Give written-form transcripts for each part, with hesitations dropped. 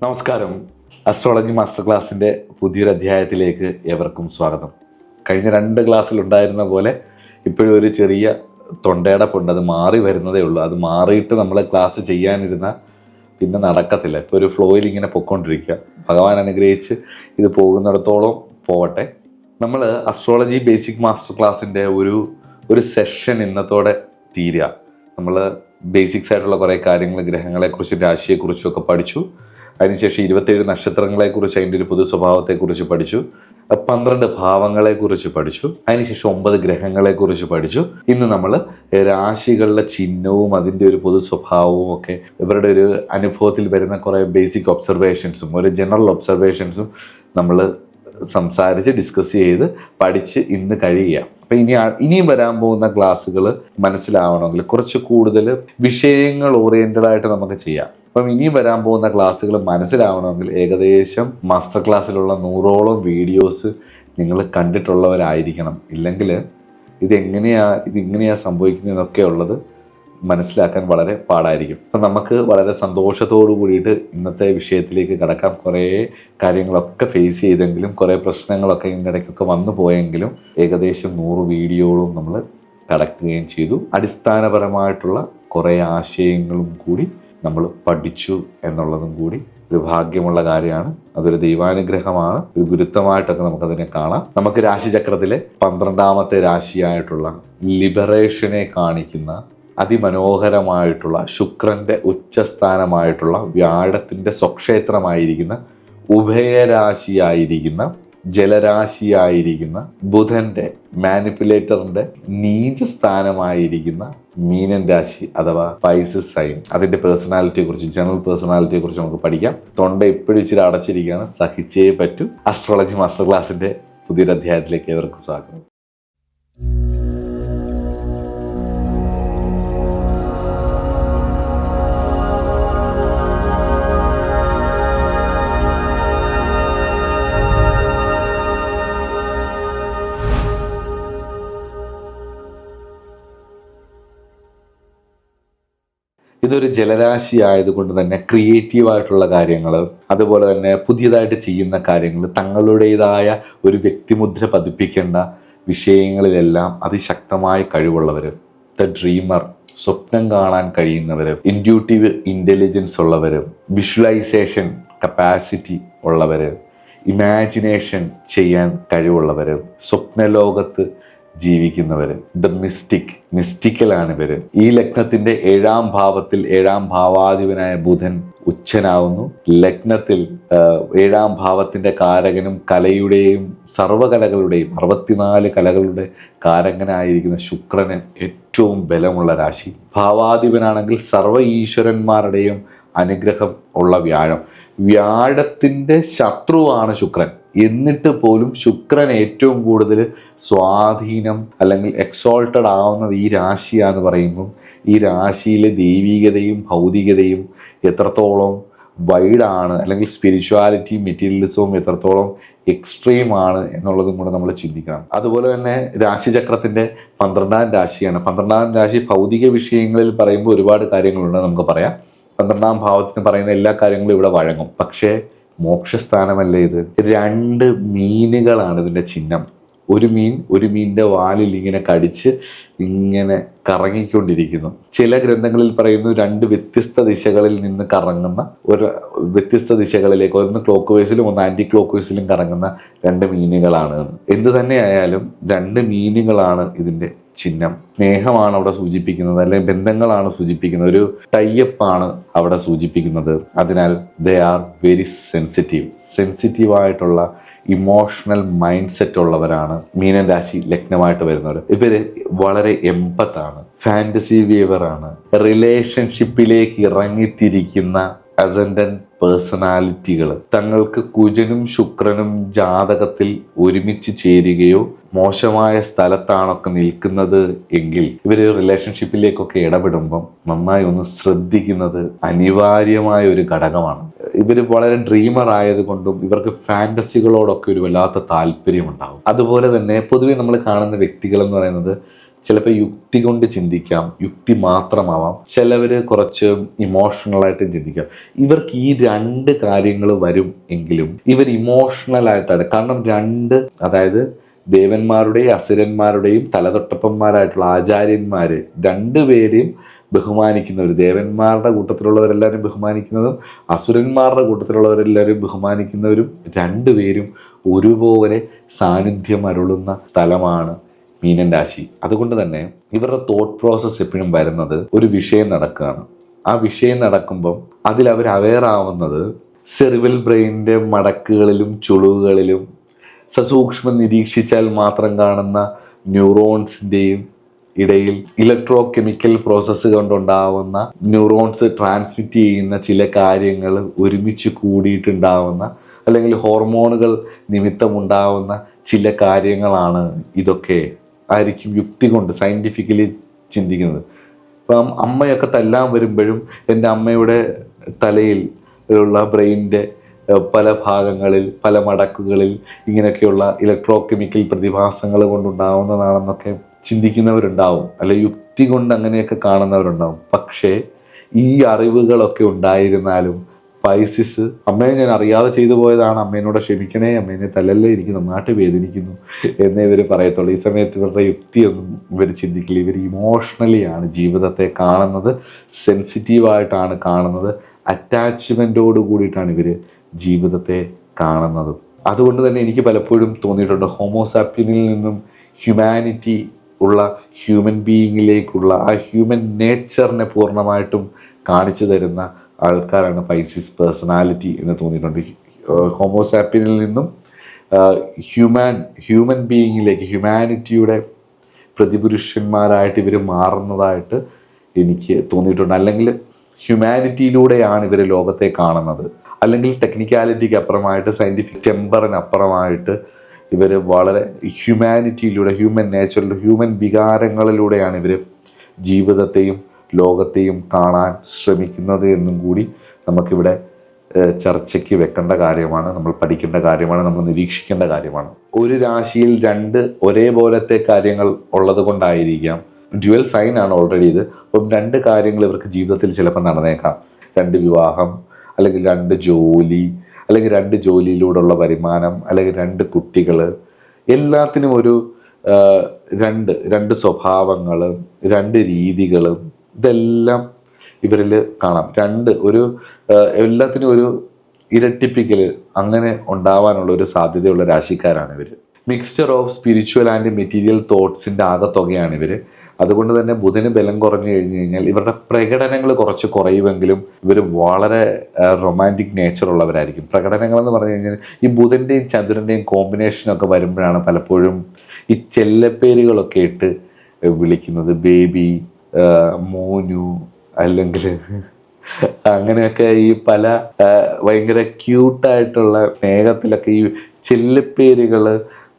നമസ്കാരം. Astrology master ക്ലാസ്സിൻ്റെ പുതിയൊരു അധ്യായത്തിലേക്ക് ഏവർക്കും സ്വാഗതം. കഴിഞ്ഞ 2 ക്ലാസ്സിലുണ്ടായിരുന്ന പോലെ ഇപ്പോഴും ഒരു ചെറിയ തൊണ്ടയടപ്പുണ്ട്. അത് മാറി വരുന്നതേ ഉള്ളൂ. അത് മാറിയിട്ട് നമ്മൾ ക്ലാസ് ചെയ്യാനിരുന്ന പിന്നെ നടക്കത്തില്ല. ഇപ്പോൾ ഒരു ഫ്ലോയിൽ ഇങ്ങനെ പൊയ്ക്കൊണ്ടിരിക്കുക. ഭഗവാൻ അനുഗ്രഹിച്ച് ഇത് പോകുന്നിടത്തോളം പോവട്ടെ. നമ്മൾ അസ്ട്രോളജി ബേസിക് മാസ്റ്റർ ക്ലാസ്സിൻ്റെ ഒരു സെഷൻ ഇന്നത്തോടെ തീരുക. നമ്മൾ ബേസിക്സ് ആയിട്ടുള്ള കുറേ കാര്യങ്ങൾ, ഗ്രഹങ്ങളെക്കുറിച്ചും രാശിയെക്കുറിച്ചും ഒക്കെ പഠിച്ചു. അതിനുശേഷം 27 നക്ഷത്രങ്ങളെക്കുറിച്ച്, അതിൻ്റെ ഒരു പൊതു സ്വഭാവത്തെക്കുറിച്ച് പഠിച്ചു. 12 ഭാവങ്ങളെക്കുറിച്ച് പഠിച്ചു. അതിനുശേഷം 9 ഗ്രഹങ്ങളെക്കുറിച്ച് പഠിച്ചു. ഇന്ന് നമ്മൾ രാശികളുടെ ചിഹ്നവും അതിൻ്റെ ഒരു പൊതു സ്വഭാവവും ഒക്കെ ഇവരുടെ ഒരു അനുഭവത്തിൽ വരുന്ന കുറേ ബേസിക് ഒബ്സർവേഷൻസും ഒരു ജനറൽ ഒബ്സർവേഷൻസും നമ്മൾ സംസാരിച്ച് ഡിസ്കസ് ചെയ്ത് പഠിച്ച് ഇന്ന് കഴിയുക. അപ്പം ഇനിയും വരാൻ പോകുന്ന ക്ലാസ്സുകൾ മനസ്സിലാവണമെങ്കിൽ കുറച്ച് കൂടുതൽ വിഷയങ്ങൾ ഓറിയൻറ്റഡ് ആയിട്ട് നമുക്ക് ചെയ്യാം. അപ്പം ഇനിയും വരാൻ പോകുന്ന ക്ലാസ്സുകൾ മനസ്സിലാവണമെങ്കിൽ ഏകദേശം മാസ്റ്റർ ക്ലാസ്സിലുള്ള 100ഓളം വീഡിയോസ് നിങ്ങൾ കണ്ടിട്ടുള്ളവരായിരിക്കണം. ഇല്ലെങ്കിൽ ഇതിങ്ങനെയാണ് സംഭവിക്കുന്നതെന്നൊക്കെ ഉള്ളത് മനസ്സിലാക്കാൻ വളരെ പാടായിരിക്കും. അപ്പം നമുക്ക് വളരെ സന്തോഷത്തോടു കൂടിയിട്ട് ഇന്നത്തെ വിഷയത്തിലേക്ക് കടക്കാം. കുറേ കാര്യങ്ങളൊക്കെ ഫേസ് ചെയ്തെങ്കിലും കുറേ പ്രശ്നങ്ങളൊക്കെ ഇതിൻ്റെ ഇടയ്ക്കൊക്കെ വന്നു പോയെങ്കിലും ഏകദേശം 100 വീഡിയോകളും നമ്മൾ കടക്കുകയും ചെയ്തു. അടിസ്ഥാനപരമായിട്ടുള്ള കുറേ ആശയങ്ങളും കൂടി നമ്മൾ പഠിച്ചു എന്നുള്ളതും കൂടി ഒരു ഭാഗ്യമുള്ള കാര്യമാണ്. അതൊരു ദൈവാനുഗ്രഹമാണ്. ഒരു ഗുരുത്വമായിട്ടൊക്കെ നമുക്കതിനെ കാണാം. നമുക്ക് രാശിചക്രത്തിലെ 12ാമത്തെ രാശിയായിട്ടുള്ള ലിബറേഷനെ കാണിക്കുന്ന അതിമനോഹരമായിട്ടുള്ള ശുക്രൻ്റെ ഉച്ചസ്ഥാനമായിട്ടുള്ള വ്യാഴത്തിൻ്റെ സ്വക്ഷേത്രമായിരിക്കുന്ന ഉഭയരാശിയായിരിക്കുന്ന ജലരാശിയായിരിക്കുന്ന ബുധൻ്റെ മാനിപ്പുലേറ്ററിൻ്റെ നീചസ്ഥാനമായിരിക്കുന്ന മീനൻ രാശി അഥവാ പൈസസ് സൈൻ, അതിൻ്റെ പേഴ്സണാലിറ്റിയെക്കുറിച്ച്, ജനറൽ പേഴ്സണാലിറ്റിയെക്കുറിച്ച് നമുക്ക് പഠിക്കാം. തൊണ്ട എപ്പോഴും ഇച്ചിരി അടച്ചിരിക്കുകയാണ്, സഹിച്ചേ പറ്റൂ. അസ്ട്രോളജി മാസ്റ്റർ ക്ലാസ്സിൻ്റെ പുതിയൊരു അധ്യായത്തിലേക്ക് ഏവർക്കും സ്വാഗതം. ഇതൊരു ജലരാശി ആയതുകൊണ്ട് തന്നെ ക്രിയേറ്റീവായിട്ടുള്ള കാര്യങ്ങൾ, അതുപോലെ തന്നെ പുതിയതായിട്ട് ചെയ്യുന്ന കാര്യങ്ങൾ, തങ്ങളുടേതായ ഒരു വ്യക്തിമുദ്ര പതിപ്പിക്കേണ്ട വിഷയങ്ങളിലെല്ലാം അതിശക്തമായ കഴിവുള്ളവർ, ദ ഡ്രീമർ, സ്വപ്നം കാണാൻ കഴിയുന്നവർ, ഇൻഡ്യൂട്ടീവ് ഇൻ്റലിജൻസ് ഉള്ളവർ, വിഷ്വലൈസേഷൻ കപ്പാസിറ്റി ഉള്ളവർ, ഇമാജിനേഷൻ ചെയ്യാൻ കഴിവുള്ളവർ, സ്വപ്നലോകത്ത് ജീവിക്കുന്നവർ, ദ മിസ്റ്റിക്കലാണ് ഇവർ. ഈ ലഗ്നത്തിന്റെ 7ാം ഭാവത്തിൽ 7ാം ഭാവാധിപനായ ബുധൻ ഉച്ചനാവുന്നു. ലഗ്നത്തിൽ 7ാം ഭാവത്തിന്റെ കാരകനും കലയുടെയും സർവകലകളുടെയും 64 കലകളുടെ കാരകനായിരിക്കുന്ന ശുക്രന് ഏറ്റവും ബലമുള്ള രാശി. ഭാവാധിപനാണെങ്കിൽ സർവ്വ ഈശ്വരന്മാരുടെയും അനുഗ്രഹം ഉള്ള വ്യാഴത്തിൻ്റെ ശത്രുവാണ് ശുക്രൻ. എന്നിട്ട് പോലും ശുക്രൻ ഏറ്റവും കൂടുതൽ സ്വാധീനം അല്ലെങ്കിൽ എക്സോൾട്ടഡ് ആവുന്നത് ഈ രാശിയാന്ന് പറയുമ്പം ഈ രാശിയിലെ ദൈവികതയും ഭൗതികതയും എത്രത്തോളം വൈഡാണ്, അല്ലെങ്കിൽ സ്പിരിച്വാലിറ്റിയും മെറ്റീരിയലിസവും എത്രത്തോളം എക്സ്ട്രീം ആണ് എന്നുള്ളതും കൂടെ നമ്മൾ ചിന്തിക്കണം. അതുപോലെ തന്നെ രാശിചക്രത്തിൻ്റെ 12ാം രാശിയാണ്. 12ാം രാശി ഭൗതിക വിഷയങ്ങളിൽ പറയുമ്പോൾ ഒരുപാട് കാര്യങ്ങളുണ്ട്, നമുക്ക് പറയാം. 12ാം ഭാവത്തിന് പറയുന്ന എല്ലാ കാര്യങ്ങളും ഇവിടെ വഴങ്ങും. പക്ഷേ മോക്ഷസ്ഥാനമല്ലേ ഇത്? 2 മീനുകളാണ് ഇതിൻ്റെ ചിഹ്നം. ഒരു മീനിൻ്റെ വാലിൽ ഇങ്ങനെ കടിച്ച് ഇങ്ങനെ കറങ്ങിക്കൊണ്ടിരിക്കുന്നു. ചില ഗ്രന്ഥങ്ങളിൽ പറയുന്നു 2 വ്യത്യസ്ത ദിശകളിൽ നിന്ന് കറങ്ങുന്ന വ്യത്യസ്ത ദിശകളിലേക്ക്, ഒന്ന് ക്ലോക്ക് വൈസിലും ഒന്ന് ആൻറ്റി ക്ലോക്ക് വൈസിലും കറങ്ങുന്ന 2 മീനുകളാണ്. എന്ത് തന്നെയായാലും 2 മീനുകളാണ് ഇതിൻ്റെ ചിഹ്നം. സ്നേഹമാണ് അവിടെ സൂചിപ്പിക്കുന്നത്, അല്ലെങ്കിൽ ബന്ധങ്ങളാണ് സൂചിപ്പിക്കുന്നത്, ഒരു ടൈപ്പാണ് അവിടെ സൂചിപ്പിക്കുന്നത്. അതിനാൽ ദേ ആർ വെരി സെൻസിറ്റീവായിട്ടുള്ള ഇമോഷണൽ മൈൻഡ് സെറ്റ് ഉള്ളവരാണ് മീനൻ രാശി ലഗ്നമായിട്ട് വരുന്നവർ. ഇവര് വളരെ എമ്പത്താണ്, ഫാന്റസി വീവറാണ്, റിലേഷൻഷിപ്പിലേക്ക് ഇറങ്ങിത്തിരിക്കുന്ന അസെൻഡന്റ് പേഴ്സണാലിറ്റികൾ. തങ്ങൾക്ക് കുജനും ശുക്രനും ജാതകത്തിൽ ഒരുമിച്ച് ചേരുകയോ മോശമായ സ്ഥലത്താണൊക്കെ നിൽക്കുന്നത് എങ്കിൽ ഇവർ റിലേഷൻഷിപ്പിലേക്കൊക്കെ ഇടപെടുമ്പം നന്നായി ഒന്ന് ശ്രദ്ധിക്കുന്നത് അനിവാര്യമായ ഒരു ഘടകമാണ്. ഇവർ വളരെ ഡ്രീമർ ആയതുകൊണ്ടും ഇവർക്ക് ഫാന്റസികളോടൊക്കെ ഒരു വല്ലാത്ത താല്പര്യമുണ്ടാകും. അതുപോലെ തന്നെ പൊതുവെ നമ്മൾ കാണുന്ന വ്യക്തികൾ എന്ന് പറയുന്നത് ചിലപ്പോൾ യുക്തി കൊണ്ട് ചിന്തിക്കാം, യുക്തി മാത്രമാവാം. ചിലവർ കുറച്ച് ഇമോഷണലായിട്ട് ചിന്തിക്കാം. ഇവർക്ക് ഈ രണ്ട് കാര്യങ്ങൾ വരും എങ്കിലും ഇവർ ഇമോഷണലായിട്ടാണ്. കാരണം അതായത് ദേവന്മാരുടെയും അസുരന്മാരുടെയും തലതൊട്ടപ്പന്മാരായിട്ടുള്ള ആചാര്യന്മാര് രണ്ടുപേരെയും ബഹുമാനിക്കുന്നവർ, ദേവന്മാരുടെ കൂട്ടത്തിലുള്ളവരെല്ലാവരും ബഹുമാനിക്കുന്നതും അസുരന്മാരുടെ കൂട്ടത്തിലുള്ളവരെല്ലാവരും ബഹുമാനിക്കുന്നവരും രണ്ടുപേരും ഒരുപോലെ സാന്നിധ്യം അരുളുന്ന സ്ഥലമാണ് മീനൻ രാശി. അതുകൊണ്ട് തന്നെ ഇവരുടെ തോട്ട് പ്രോസസ്സ് എപ്പോഴും വരുന്നത് ഒരു വിഷയം നടക്കുകയാണ്. ആ വിഷയം നടക്കുമ്പം അതിൽ അവർ അവെയർ ആവുന്നത് സെറിബൽ ബ്രെയിനിന്റെ മടക്കുകളിലും ചുളിവുകളിലും സസൂക്ഷ്മം നിരീക്ഷിച്ചാൽ മാത്രം കാണുന്ന ന്യൂറോൺസിന്റെയും ഇടയിൽ ഇലക്ട്രോ കെമിക്കൽ പ്രോസസ്സ് കൊണ്ടുണ്ടാവുന്ന ന്യൂറോൺസ് ട്രാൻസ്മിറ്റ് ചെയ്യുന്ന ചില കാര്യങ്ങൾ ഒരുമിച്ച് കൂടിയിട്ടുണ്ടാവുന്ന അല്ലെങ്കിൽ ഹോർമോണുകൾ നിമിത്തമുണ്ടാവുന്ന ചില കാര്യങ്ങളാണ് ഇതൊക്കെ ആയിരിക്കും യുക്തി കൊണ്ട് സയൻറ്റിഫിക്കലി ചിന്തിക്കുന്നത്. ഇപ്പം അമ്മയൊക്കെ തല്ലാൻ വരുമ്പോഴും എൻ്റെ അമ്മയുടെ തലയിൽ ഉള്ള ബ്രെയിനിൻ്റെ പല ഭാഗങ്ങളിൽ പല മടക്കുകളിൽ ഇങ്ങനെയൊക്കെയുള്ള ഇലക്ട്രോ കെമിക്കൽ പ്രതിഭാസങ്ങൾ കൊണ്ടുണ്ടാവുന്നതാണെന്നൊക്കെ ചിന്തിക്കുന്നവരുണ്ടാവും, അല്ലെ യുക്തി കൊണ്ട് അങ്ങനെയൊക്കെ കാണുന്നവരുണ്ടാവും. പക്ഷേ ഈ അറിവുകളൊക്കെ ഉണ്ടായിരുന്നാലും പൈസിസ് അമ്മയെ ഞാൻ അറിയാതെ ചെയ്തു പോയതാണ്, അമ്മേനോട് ക്ഷമിക്കണേ, അമ്മേനെ തല്ലല്ലേ, എനിക്ക് നന്നായിട്ട് വേദനിക്കുന്നു എന്നേ ഇവർ പറയത്തുള്ളൂ. ഈ സമയത്ത് ഇവരുടെ യുക്തിയൊന്നും ഇവർ ചിന്തിക്കില്ല. ഇവർ ഇമോഷണലിയാണ് ജീവിതത്തെ കാണുന്നത്, സെൻസിറ്റീവായിട്ടാണ് കാണുന്നത്, അറ്റാച്ച്മെൻറ്റോട് കൂടിയിട്ടാണ് ഇവർ ജീവിതത്തെ കാണുന്നത്. അതുകൊണ്ട് തന്നെ എനിക്ക് പലപ്പോഴും തോന്നിയിട്ടുണ്ട് ഹോമോസാപ്പിയനിൽ നിന്നും ഹ്യൂമാനിറ്റി ഉള്ള ഹ്യൂമൻ ബീയിങ്ങിലേക്കുള്ള ആ ഹ്യൂമൻ നേച്ചറിനെ പൂർണ്ണമായിട്ടും കാണിച്ചു തരുന്ന ആൾക്കാരാണ് പൈസിസ് പേഴ്സണാലിറ്റി എന്ന് തോന്നിയിട്ടുണ്ട്. ഹോമോസാപ്പിയനിൽ നിന്നും ഹ്യൂമൻ ബീയിങ്ങിലേക്ക്, ഹ്യൂമാനിറ്റിയുടെ പ്രതിപുരുഷന്മാരായിട്ട് ഇവർ മാറുന്നതായിട്ട് എനിക്ക് തോന്നിയിട്ടുണ്ട്. അല്ലെങ്കിൽ ഹ്യൂമാനിറ്റിയിലൂടെയാണ് ഇവർ ലോകത്തെ കാണുന്നത്. അല്ലെങ്കിൽ ടെക്നിക്കാലിറ്റിക്ക് അപ്പുറമായിട്ട്, സയൻറ്റിഫിക് ടെമ്പറിനപ്പുറമായിട്ട് ഇവർ വളരെ ഹ്യൂമാനിറ്റിയിലൂടെ, ഹ്യൂമൻ നേച്ചറിലൂടെ, ഹ്യൂമൻ വികാരങ്ങളിലൂടെയാണ് ഇവർ ജീവിതത്തെയും ലോകത്തെയും കാണാൻ ശ്രമിക്കുന്നത് എന്നും കൂടി നമുക്കിവിടെ ചർച്ചയ്ക്ക് വെക്കേണ്ട കാര്യമാണ്, നമ്മൾ പഠിക്കേണ്ട കാര്യമാണ്, നമ്മൾ നിരീക്ഷിക്കേണ്ട കാര്യമാണ്. ഒരു രാശിയിൽ രണ്ട് ഒരേപോലത്തെ കാര്യങ്ങൾ ഉള്ളത് കൊണ്ടായിരിക്കാം, ഡ്യുവൽ സൈൻ ആണ് ഓൾറെഡി ഇത്. അപ്പം രണ്ട് കാര്യങ്ങൾ ഇവർക്ക് ജീവിതത്തിൽ ചിലപ്പോൾ നടന്നേക്കാം. രണ്ട് വിവാഹം, അല്ലെങ്കിൽ രണ്ട് ജോലി, അല്ലെങ്കിൽ രണ്ട് ജോലിയിലൂടെയുള്ള വരുമാനം, അല്ലെങ്കിൽ രണ്ട് കുട്ടികൾ, എല്ലാത്തിനും ഒരു രണ്ട് സ്വഭാവങ്ങൾ, രണ്ട് രീതികൾ, ഇതെല്ലാം ഇവരിൽ കാണാം. എല്ലാത്തിനും ഒരു ഇരട്ടിപ്പിക്കൽ അങ്ങനെ ഉണ്ടാവാനുള്ള ഒരു സാധ്യതയുള്ള രാശിക്കാരാണ് ഇവർ. Mixture of spiritual and material തോട്ട്സിൻ്റെ ആകത്തുകയാണ് ഇവർ. അതുകൊണ്ട് തന്നെ ബുധന് ബലം കുറഞ്ഞു കഴിഞ്ഞു കഴിഞ്ഞാൽ ഇവരുടെ പ്രകടനങ്ങൾ കുറച്ച് കുറയുമെങ്കിലും ഇവർ വളരെ റൊമാൻറ്റിക് നേച്ചർ ഉള്ളവരായിരിക്കും. പ്രകടനങ്ങളെന്ന് പറഞ്ഞു കഴിഞ്ഞാൽ ഈ ബുധൻ്റെയും ചന്ദ്രൻ്റെയും കോമ്പിനേഷനൊക്കെ വരുമ്പോഴാണ് പലപ്പോഴും ഈ ചെല്ലപ്പേരുകളൊക്കെ ഇട്ട് വിളിക്കുന്നത്. ബേബി, മോനു, അല്ലെങ്കിൽ അങ്ങനെയൊക്കെ ഈ പല ഭയങ്കര ക്യൂട്ടായിട്ടുള്ള സ്നേഹത്തിലൊക്കെ ഈ ചെല്ലപ്പേരുകൾ,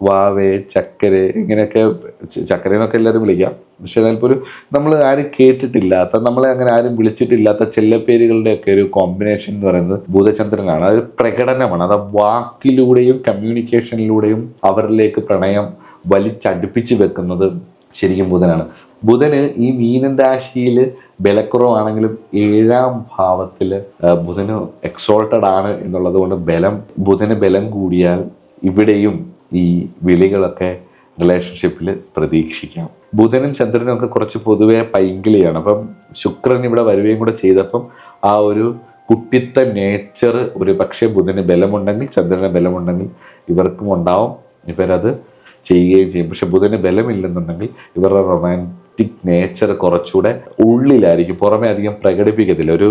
വാവേ, ചക്കരെ, ഇങ്ങനെയൊക്കെ, ചക്കരയെന്നൊക്കെ എല്ലാവരും വിളിക്കാം. പക്ഷെ അതിൽപ്പോലും നമ്മൾ ആരും കേട്ടിട്ടില്ലാത്ത, നമ്മളെ അങ്ങനെ ആരും വിളിച്ചിട്ടില്ലാത്ത ചെല്ലപ്പേരുകളുടെയൊക്കെ ഒരു കോമ്പിനേഷൻ എന്ന് പറയുന്നത് ബുധചന്ദ്രനാണ്. അതൊരു പ്രകടനമാണ്. അത് വാക്കിലൂടെയും കമ്മ്യൂണിക്കേഷനിലൂടെയും അവരിലേക്ക് പ്രണയം വലിച്ചടുപ്പിച്ച് വെക്കുന്നത് ശരിക്കും ബുധനാണ്. ബുധന് ഈ മീനൻ രാശിയിൽ ബലക്കുറവാണെങ്കിലും 7ാം ഭാവത്തിൽ ബുധന് എക്സോൾട്ടഡ് ആണ് എന്നുള്ളത് കൊണ്ട് ബുധന് ബലം കൂടിയാൽ ഇവിടെയും ഈ വിളികളൊക്കെ റിലേഷൻഷിപ്പിൽ പ്രതീക്ഷിക്കാം. ബുധനും ചന്ദ്രനും ഒക്കെ കുറച്ച് പൊതുവെ പൈങ്കിളിയാണ്. അപ്പം ശുക്രൻ ഇവിടെ വരികയും കൂടെ ചെയ്തപ്പം ആ ഒരു കുട്ടിത്ത നേച്ചർ ഒരു പക്ഷേ ബുധന് ബലമുണ്ടെങ്കിൽ, ചന്ദ്രന് ബലമുണ്ടെങ്കിൽ ഇവർക്കും ഉണ്ടാവും. ഇവരത് ചെയ്യുകയും ചെയ്യും. പക്ഷെ ബുധന് ബലമില്ലെന്നുണ്ടെങ്കിൽ ഇവരുടെ റൊമാൻറ്റിക് നേച്ചർ കുറച്ചുകൂടെ ഉള്ളിലായിരിക്കും, പുറമെ അധികം പ്രകടിപ്പിക്കത്തില്ല. ഒരു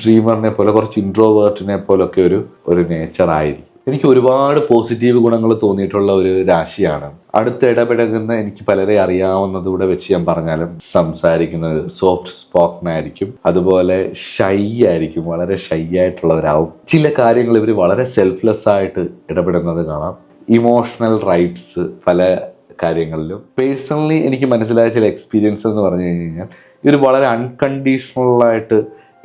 ഡ്രീമറിനെ പോലെ, കുറച്ച് ഇൻട്രോവേർട്ടിനെ പോലൊക്കെ ഒരു നേച്ചർ ആയിരിക്കും. എനിക്ക് ഒരുപാട് പോസിറ്റീവ് ഗുണങ്ങൾ തോന്നിയിട്ടുള്ള ഒരു രാശിയാണ്. അടുത്ത് ഇടപെടുന്ന, എനിക്ക് പലരെ അറിയാവുന്നതൂടെ വെച്ച് ഞാൻ പറഞ്ഞാലും, സംസാരിക്കുന്നത് സോഫ്റ്റ് സ്പോക്കൺ ആയിരിക്കും, അതുപോലെ ഷൈ ആയിരിക്കും, വളരെ ഷൈ ആയിട്ടുള്ളവരാവും. ചില കാര്യങ്ങൾ ഇവർ വളരെ സെൽഫ്ലെസ് ആയിട്ട് ഇടപെടുന്നത് കാണാം. ഇമോഷണൽ റൈറ്റ്സ് പല കാര്യങ്ങളിലും. പേഴ്സണലി എനിക്ക് മനസ്സിലായ ചില എക്സ്പീരിയൻസ് എന്ന് പറഞ്ഞു കഴിഞ്ഞാൽ ഇവർ വളരെ അൺകണ്ടീഷണലായിട്ട്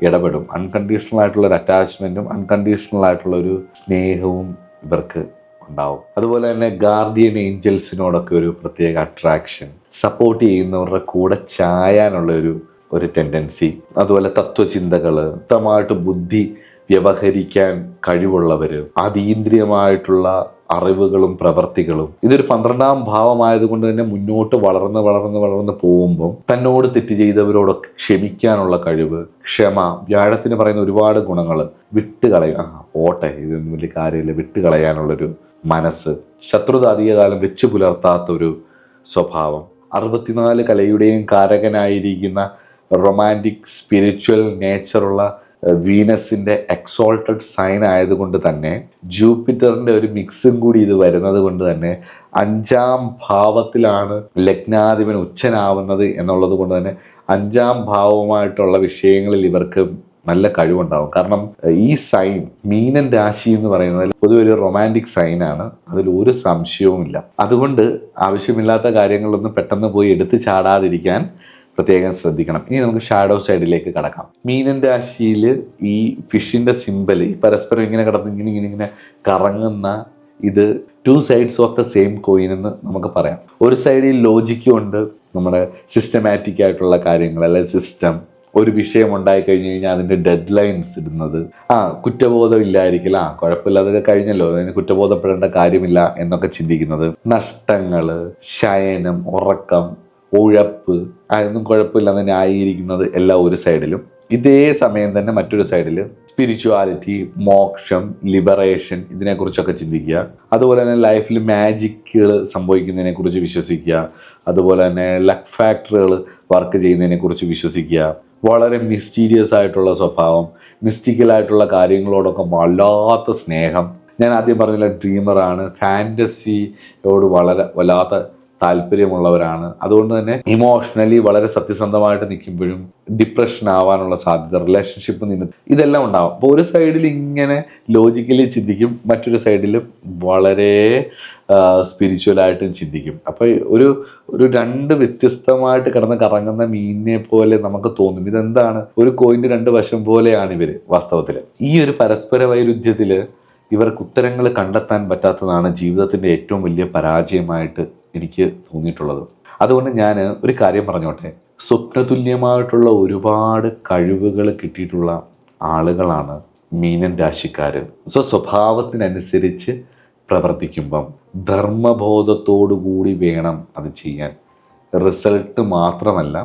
ഇടപെടും. അൺകണ്ടീഷണൽ ആയിട്ടുള്ള ഒരു അറ്റാച്ച്മെൻറ്റും അൺകണ്ടീഷണൽ ആയിട്ടുള്ള ഒരു സ്നേഹവും ഇവർക്ക് ഉണ്ടാവും. അതുപോലെ തന്നെ ഗാർഡിയൻ ഏഞ്ചൽസിനോടൊക്കെ ഒരു പ്രത്യേക അട്രാക്ഷൻ, സപ്പോർട്ട് ചെയ്യുന്നവരുടെ കൂടെ ചായാനുള്ള ഒരു ടെൻഡൻസി, അതുപോലെ തത്വചിന്തകൾ, വ്യക്തമായിട്ട് ബുദ്ധി വ്യവഹരിക്കാൻ കഴിവുള്ളവർ, അതീന്ദ്രിയമായിട്ടുള്ള അറിവുകളും പ്രവർത്തികളും. ഇതൊരു 12ാം ഭാവമായതുകൊണ്ട് തന്നെ മുന്നോട്ട് വളർന്ന് വളർന്ന് വളർന്ന് പോകുമ്പം തന്നോട് തെറ്റ് ചെയ്തവരോടൊക്കെ ക്ഷമിക്കാനുള്ള കഴിവ്, ക്ഷമ, വ്യാഴത്തിന് പറയുന്ന ഒരുപാട് ഗുണങ്ങൾ. വിട്ടുകളയും, പോട്ടെ ഇതൊന്നും വലിയ കാര്യമില്ല, വിട്ടുകളയാനുള്ളൊരു മനസ്സ്, ശത്രുത അധികകാലം വെച്ചു പുലർത്താത്തൊരു സ്വഭാവം, 64 കലയുടെയും കാരകനായിരിക്കുന്ന റൊമാൻറ്റിക് സ്പിരിച്വൽ നേച്ചറുള്ള വീനസിന്റെ എക്സോൾട്ടഡ് സൈൻ ആയതുകൊണ്ട് തന്നെ ജൂപ്പിറ്ററിന്റെ ഒരു മിക്സും കൂടി ഇത് വരുന്നത് കൊണ്ട് തന്നെ 5ാം ഭാവത്തിലാണ് ലഗ്നാധിപൻ ഉച്ചനാവുന്നത് എന്നുള്ളത് കൊണ്ട് തന്നെ 5ാം ഭാവവുമായിട്ടുള്ള വിഷയങ്ങളിൽ ഇവർക്ക് നല്ല കഴിവുണ്ടാവും. കാരണം ഈ സൈൻ, മീനൻ രാശി എന്ന് പറയുന്നത് പൊതുവെ ഒരു റൊമാൻറ്റിക് സൈനാണ്, അതിൽ ഒരു സംശയവുമില്ല. അതുകൊണ്ട് ആവശ്യമില്ലാത്ത കാര്യങ്ങളൊന്നും പെട്ടെന്ന് പോയി എടുത്ത് ചാടാതിരിക്കാൻ പ്രത്യേകം ശ്രദ്ധിക്കണം. ഇനി നമുക്ക് ഷാഡോ സൈഡിലേക്ക് കടക്കാം. മീനൻ രാശിയിൽ ഈ ഫിഷിന്റെ സിമ്പൽ പരസ്പരം ഇങ്ങനെ കിടന്ന് ഇങ്ങനെ ഇങ്ങനെ ഇങ്ങനെ കറങ്ങുന്ന ഇത് 2 sides of the same coin എന്ന് നമുക്ക് പറയാം. ഒരു സൈഡിൽ ലോജിക്കും ഉണ്ട്, നമ്മുടെ സിസ്റ്റമാറ്റിക് ആയിട്ടുള്ള കാര്യങ്ങൾ, അല്ലെങ്കിൽ സിസ്റ്റം. ഒരു വിഷയം ഉണ്ടായി കഴിഞ്ഞു കഴിഞ്ഞാൽ അതിൻ്റെ ഡെഡ് ലൈൻസ് ഇടുന്നത്, കുറ്റബോധം ഇല്ലായിരിക്കില്ല, കുഴപ്പമില്ല, അതൊക്കെ കഴിഞ്ഞല്ലോ, അതിന് കുറ്റബോധപ്പെടേണ്ട കാര്യമില്ല എന്നൊക്കെ ചിന്തിക്കുന്നത്. നഷ്ടങ്ങൾ, ശയനം, ഉറക്കം, ഉഴപ്പ്, അതൊന്നും കുഴപ്പമില്ല എന്ന് ന്യായീകരിക്കുന്നത് എല്ലാം ഒരു സൈഡിലും. ഇതേ സമയം തന്നെ മറ്റൊരു സൈഡിൽ സ്പിരിച്വാലിറ്റി, മോക്ഷം, ലിബറേഷൻ, ഇതിനെക്കുറിച്ചൊക്കെ ചിന്തിക്കുക. അതുപോലെ തന്നെ ലൈഫിൽ മാജിക്കുകൾ സംഭവിക്കുന്നതിനെ കുറിച്ച് വിശ്വസിക്കുക. അതുപോലെ തന്നെ ലക്ക് ഫാക്ടറുകൾ വർക്ക് ചെയ്യുന്നതിനെ കുറിച്ച് വിശ്വസിക്കുക. വളരെ മിസ്റ്റീരിയസ് ആയിട്ടുള്ള സ്വഭാവം, മിസ്റ്റിക്കലായിട്ടുള്ള കാര്യങ്ങളോടൊക്കെ വല്ലാത്ത സ്നേഹം. ഞാൻ ആദ്യം പറഞ്ഞില്ല, ഡ്രീമറാണ്, ഫാൻറ്റസിയോട് വളരെ വല്ലാത്ത താല്പര്യമുള്ളവരാണ്. അതുകൊണ്ട് തന്നെ ഇമോഷണലി വളരെ സത്യസന്ധമായിട്ട് നിൽക്കുമ്പോഴും ഡിപ്രഷൻ ആവാനുള്ള സാധ്യത, റിലേഷൻഷിപ്പ് ഇതെല്ലാം ഉണ്ടാവും. അപ്പോൾ ഒരു സൈഡിൽ ഇങ്ങനെ ലോജിക്കലി ചിന്തിക്കും, മറ്റൊരു സൈഡിൽ വളരെ സ്പിരിച്വലായിട്ടും ചിന്തിക്കും. അപ്പോൾ ഒരു 2 വ്യത്യസ്തമായിട്ട് കിടന്ന് കറങ്ങുന്ന മീനിനെ പോലെ നമുക്ക് തോന്നും. ഇതെന്താണ്, ഒരു കോയിൻ്റെ 2 വശം പോലെയാണ് ഇവർ വാസ്തവത്തിൽ. ഈ ഒരു പരസ്പര വൈരുദ്ധ്യത്തിൽ ഇവർക്ക് ഉത്തരങ്ങൾ കണ്ടെത്താൻ പറ്റാത്തതാണ് ജീവിതത്തിൻ്റെ ഏറ്റവും വലിയ പരാജയമായിട്ട് എനിക്ക് തോന്നിയിട്ടുള്ളത്. അതുകൊണ്ട് ഞാൻ ഒരു കാര്യം പറഞ്ഞോട്ടെ, സ്വപ്നതുല്യമായിട്ടുള്ള ഒരുപാട് കഴിവുകൾ കിട്ടിയിട്ടുള്ള ആളുകളാണ് മീനൻ രാശിക്കാർ. സ്വഭാവത്തിനനുസരിച്ച് പ്രവർത്തിക്കുമ്പം ധർമ്മബോധത്തോടുകൂടി വേണം അത് ചെയ്യാൻ. റിസൾട്ട് മാത്രമല്ല,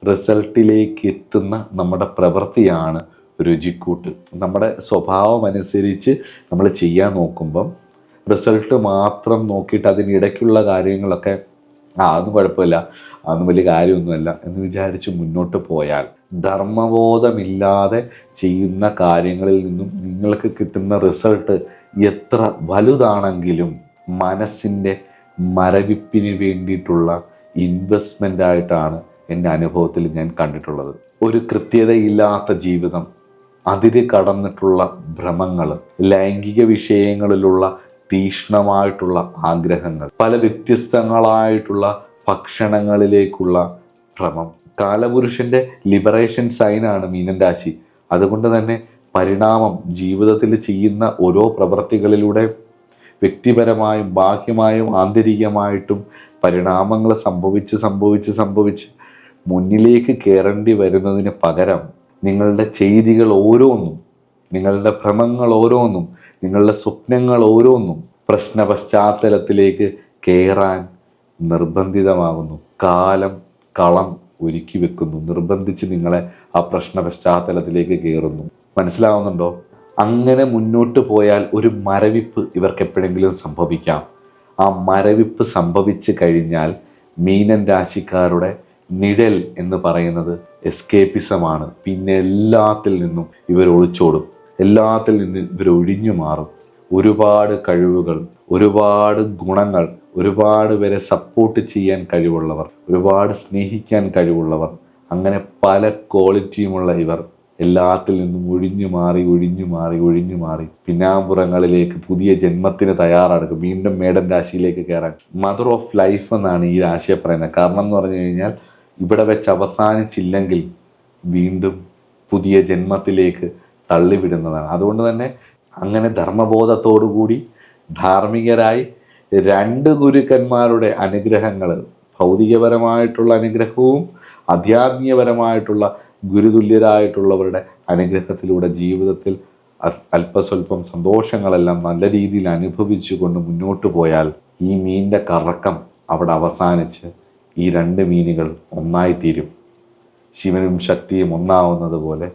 റിസൾട്ടിലേക്ക് എത്തുന്ന നമ്മുടെ പ്രവൃത്തിയാണ് രുചിക്കൂട്ട്. നമ്മുടെ സ്വഭാവം അനുസരിച്ച് നമ്മൾ ചെയ്യാൻ നോക്കുമ്പം റിസൾട്ട് മാത്രം നോക്കിയിട്ട് അതിനിടയ്ക്കുള്ള കാര്യങ്ങളൊക്കെ അതൊന്നും കുഴപ്പമില്ല, അതൊന്നും വലിയ കാര്യമൊന്നുമല്ല എന്ന് വിചാരിച്ച് മുന്നോട്ട് പോയാൽ, ധർമ്മബോധമില്ലാതെ ചെയ്യുന്ന കാര്യങ്ങളിൽ നിന്നും നിങ്ങൾക്ക് കിട്ടുന്ന റിസൾട്ട് എത്ര വലുതാണെങ്കിലും മനസ്സിൻ്റെ മരവിപ്പിന് വേണ്ടിയിട്ടുള്ള ഇൻവെസ്റ്റ്മെൻ്റ് ആയിട്ടാണ് എൻ്റെ അനുഭവത്തിൽ ഞാൻ കണ്ടിട്ടുള്ളത്. ഒരു കൃത്യതയില്ലാത്ത ജീവിതം, അതിര് കടന്നിട്ടുള്ള ഭ്രമങ്ങൾ, ലൈംഗിക വിഷയങ്ങളിലുള്ള തീക്ഷ്ണമായിട്ടുള്ള ആഗ്രഹങ്ങൾ, പല വ്യത്യസ്തങ്ങളായിട്ടുള്ള ഭക്ഷണങ്ങളിലേക്കുള്ള ഭ്രമം. കാലപുരുഷന്റെ ലിബറേഷൻ സൈനാണ് മീനൻ രാശി. അതുകൊണ്ട് തന്നെ പരിണാമം, ജീവിതത്തിൽ ചെയ്യുന്ന ഓരോ പ്രവൃത്തികളിലൂടെ വ്യക്തിപരമായും ബാഹ്യമായും ആന്തരികമായിട്ടും പരിണാമങ്ങൾ സംഭവിച്ച് മുന്നിലേക്ക് കയറേണ്ടി വരുന്നതിന് പകരം നിങ്ങളുടെ ചെയ്തികൾ ഓരോന്നും, നിങ്ങളുടെ ഭ്രമങ്ങൾ ഓരോന്നും, നിങ്ങളുടെ സ്വപ്നങ്ങൾ ഓരോന്നും പ്രശ്ന പശ്ചാത്തലത്തിലേക്ക് കയറാൻ നിർബന്ധിതമാകുന്നു. കാലം കളം ഒരുക്കി വെക്കുന്നു, നിർബന്ധിച്ച് നിങ്ങളെ ആ പ്രശ്ന പശ്ചാത്തലത്തിലേക്ക് കയറുന്നു. മനസ്സിലാവുന്നുണ്ടോ? അങ്ങനെ മുന്നോട്ട് പോയാൽ ഒരു മരവിപ്പ് ഇവർക്ക് എപ്പോഴെങ്കിലും സംഭവിക്കാം. ആ മരവിപ്പ് സംഭവിച്ചു കഴിഞ്ഞാൽ മീനൻ രാശിക്കാരുടെ നിഴൽ എന്ന് പറയുന്നത് എസ്കേപ്പിസമാണ്. പിന്നെ എല്ലാത്തിൽ നിന്നും ഇവർ ഒളിച്ചോടും, എല്ലാത്തിൽ നിന്നും ഇവർ ഒഴിഞ്ഞു മാറും. ഒരുപാട് കഴിവുകൾ, ഒരുപാട് ഗുണങ്ങൾ, ഒരുപാട് പേരെ സപ്പോർട്ട് ചെയ്യാൻ കഴിവുള്ളവർ, ഒരുപാട് സ്നേഹിക്കാൻ കഴിവുള്ളവർ, അങ്ങനെ പല ക്വാളിറ്റിയുമുള്ള ഇവർ എല്ലാത്തിൽ നിന്നും ഒഴിഞ്ഞു മാറി പിന്നാമ്പുറങ്ങളിലേക്ക് പുതിയ ജന്മത്തിന് തയ്യാറെടുക്കും. വീണ്ടും മേടൻ രാശിയിലേക്ക് കയറാൻ. മദർ ഓഫ് ലൈഫ് എന്നാണ് ഈ രാശിയെ പറയുന്നത്. കാരണം എന്ന് പറഞ്ഞു കഴിഞ്ഞാൽ ഇവിടെ വെച്ച് അവസാനിച്ചില്ലെങ്കിൽ വീണ്ടും പുതിയ ജന്മത്തിലേക്ക് തള്ളിവിടുന്നതാണ്. അതുകൊണ്ട് തന്നെ അങ്ങനെ ധർമ്മബോധത്തോടുകൂടി ധാർമ്മികരായി 2 ഗുരുക്കന്മാരുടെ അനുഗ്രഹങ്ങൾ ഭൗതികപരമായിട്ടുള്ള അനുഗ്രഹവും ആധ്യാത്മികപരമായിട്ടുള്ള ഗുരുതുല്യരായിട്ടുള്ളവരുടെ അനുഗ്രഹത്തിലൂടെ ജീവിതത്തിൽ അല്പസ്വല്പം സന്തോഷങ്ങളെല്ലാം നല്ല രീതിയിൽ അനുഭവിച്ചുകൊണ്ട് മുന്നോട്ട് പോയാൽ ഈ മീനിൻ്റെ കറക്കം അവിടെ അവസാനിച്ച് ഈ രണ്ട് മീനുകൾ ഒന്നായിത്തീരും. ശിവനും ശക്തിയും ഒന്നാവുന്നത് പോലെ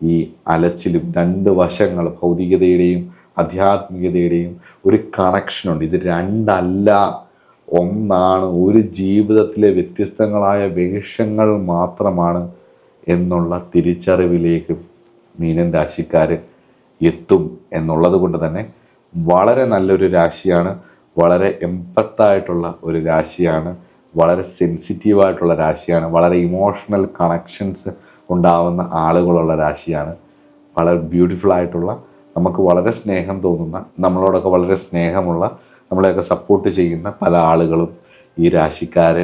ഈ അലച്ചിലും രണ്ട് വശങ്ങൾ, ഭൗതികതയുടെയും ആധ്യാത്മികതയുടെയും ഒരു കണക്ഷനുണ്ട്. ഇത് രണ്ടല്ല, ഒന്നാണ്. ഒരു ജീവിതത്തിലെ വ്യത്യസ്തങ്ങളായ വേഷങ്ങൾ മാത്രമാണ് എന്നുള്ള തിരിച്ചറിവിലേക്ക് മീനൻ രാശിക്കാർ എത്തും എന്നുള്ളത് കൊണ്ട് തന്നെ വളരെ നല്ലൊരു രാശിയാണ്. വളരെ എമ്പത്തായിട്ടുള്ള ഒരു രാശിയാണ്. വളരെ സെൻസിറ്റീവായിട്ടുള്ള രാശിയാണ്. വളരെ ഇമോഷണൽ കണക്ഷൻസ് ഉണ്ടാവുന്ന ആളുകളുള്ള രാശിയാണ്. വളരെ ബ്യൂട്ടിഫുൾ ആയിട്ടുള്ള, നമുക്ക് വളരെ സ്നേഹം തോന്നുന്ന, നമ്മളോടൊക്കെ വളരെ സ്നേഹമുള്ള, നമ്മളെയൊക്കെ സപ്പോർട്ട് ചെയ്യുന്ന പല ആളുകളും ഈ രാശിക്കാർ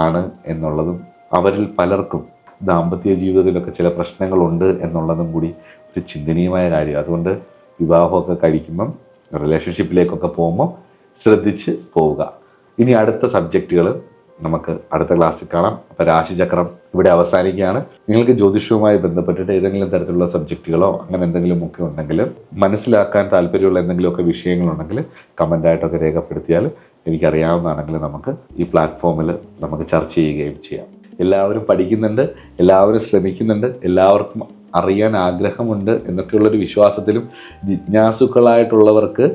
ആണ് എന്നുള്ളതും അവരിൽ പലർക്കും ദാമ്പത്യ ജീവിതത്തിലൊക്കെ ചില പ്രശ്നങ്ങളുണ്ട് എന്നുള്ളതും കൂടി ഒരു ചിന്തനീയമായ കാര്യം. അതുകൊണ്ട് വിവാഹമൊക്കെ കഴിക്കുമ്പം, റിലേഷൻഷിപ്പിലേക്കൊക്കെ പോകുമ്പോൾ ശ്രദ്ധിച്ച് പോവുക. ഇനി അടുത്ത സബ്ജക്റ്റുകൾ നമുക്ക് അടുത്ത ക്ലാസ്സിൽ കാണാം. അപ്പോൾ രാശിചക്രം ഇവിടെ അവസാനിക്കുകയാണ്. നിങ്ങൾക്ക് ജ്യോതിഷവുമായി ബന്ധപ്പെട്ടിട്ട് ഏതെങ്കിലും തരത്തിലുള്ള സബ്ജക്റ്റുകളോ അങ്ങനെ എന്തെങ്കിലും ഒക്കെ ഉണ്ടെങ്കിൽ, മനസ്സിലാക്കാൻ താല്പര്യമുള്ള എന്തെങ്കിലുമൊക്കെ വിഷയങ്ങളുണ്ടെങ്കിൽ കമൻ്റായിട്ടൊക്കെ രേഖപ്പെടുത്തിയാൽ എനിക്കറിയാവുന്നതാണെങ്കിൽ നമുക്ക് ഈ പ്ലാറ്റ്ഫോമിൽ നമുക്ക് ചർച്ച ചെയ്യുകയും ചെയ്യാം. എല്ലാവരും പഠിക്കുന്നുണ്ട്, എല്ലാവരും ശ്രമിക്കുന്നുണ്ട്, എല്ലാവർക്കും അറിയാൻ ആഗ്രഹമുണ്ട് എന്നൊക്കെയുള്ളൊരു വിശ്വാസത്തിലും ജിജ്ഞാസുക്കളായിട്ടുള്ളവർക്ക്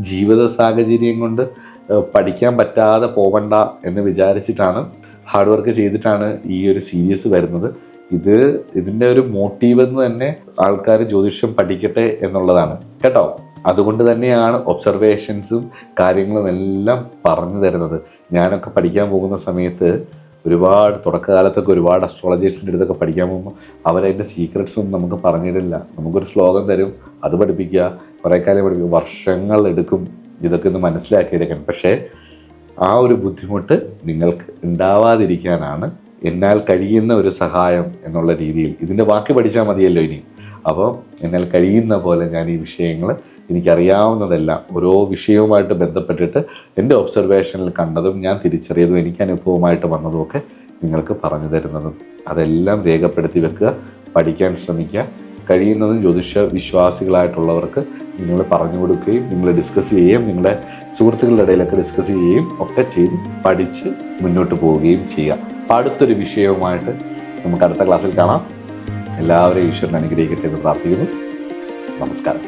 ജീവിത സാഹചര്യം കൊണ്ട് പഠിക്കാൻ പറ്റാതെ പോവണ്ട എന്ന് വിചാരിച്ചിട്ടാണ്, ഹാർഡ് വർക്ക് ചെയ്തിട്ടാണ് ഈ ഒരു സീരീസ് വരുന്നത്. ഇതിൻ്റെ ഒരു മോട്ടീവ് എന്ന് തന്നെ ആൾക്കാർ ജ്യോതിഷം പഠിക്കട്ടെ എന്നുള്ളതാണ് കേട്ടോ. അതുകൊണ്ട് തന്നെയാണ് ഒബ്സർവേഷൻസും കാര്യങ്ങളും എല്ലാം പറഞ്ഞു തരുന്നത്. ഞാനൊക്കെ പഠിക്കാൻ പോകുന്ന സമയത്ത് തുടക്കകാലത്തൊക്കെ ഒരുപാട് അസ്ട്രോളജേഴ്സിൻ്റെ അടുത്തൊക്കെ പഠിക്കാൻ പോകുമ്പോൾ അവരതിൻ്റെ സീക്രട്സും നമുക്ക് പറഞ്ഞിട്ടില്ല. നമുക്കൊരു ശ്ലോകം തരും, അത് പഠിപ്പിക്കുക, കുറേ കാലം പഠിപ്പിക്കുക, വർഷങ്ങളെടുക്കും ഇതൊക്കെ ഒന്ന് മനസ്സിലാക്കിയെടുക്കാൻ. പക്ഷേ ആ ഒരു ബുദ്ധിമുട്ട് നിങ്ങൾക്ക് ഉണ്ടാവാതിരിക്കാനാണ് എന്നാൽ കഴിയുന്ന ഒരു സഹായം എന്നുള്ള രീതിയിൽ. ഇതിൻ്റെ ബാക്കി പഠിച്ചാൽ മതിയല്ലോ ഇനി. അപ്പോൾ എന്നാൽ കഴിയുന്ന പോലെ ഞാൻ ഈ വിഷയങ്ങൾ, എനിക്കറിയാവുന്നതെല്ലാം ഓരോ വിഷയവുമായിട്ട് ബന്ധപ്പെട്ടിട്ട് എൻ്റെ ഒബ്സർവേഷനിൽ കണ്ടതും ഞാൻ തിരിച്ചറിയതും എനിക്ക് അനുഭവമായിട്ട് വന്നതുമൊക്കെ നിങ്ങൾക്ക് പറഞ്ഞു തരുന്നതും അതെല്ലാം രേഖപ്പെടുത്തി വെക്കുക, പഠിക്കാൻ ശ്രമിക്കുക. കഴിയുന്നതും ജ്യോതിഷ വിശ്വാസികളായിട്ടുള്ളവർക്ക് നിങ്ങൾ പറഞ്ഞു കൊടുക്കുകയും നിങ്ങൾ ഡിസ്കസ് ചെയ്യുകയും നിങ്ങളുടെ സുഹൃത്തുക്കളുടെ ഇടയിലൊക്കെ ഡിസ്കസ് ചെയ്യുകയും ഒക്കെ ചെയ്ത് പഠിച്ച് മുന്നോട്ട് പോവുകയും ചെയ്യുക. അപ്പോൾ അടുത്തൊരു വിഷയവുമായിട്ട് നമുക്ക് അടുത്ത ക്ലാസ്സിൽ കാണാം. എല്ലാവരെയും ഈശ്വരൻ അനുഗ്രഹിക്കട്ടെ എന്ന് പ്രാർത്ഥിക്കുന്നു. നമസ്കാരം.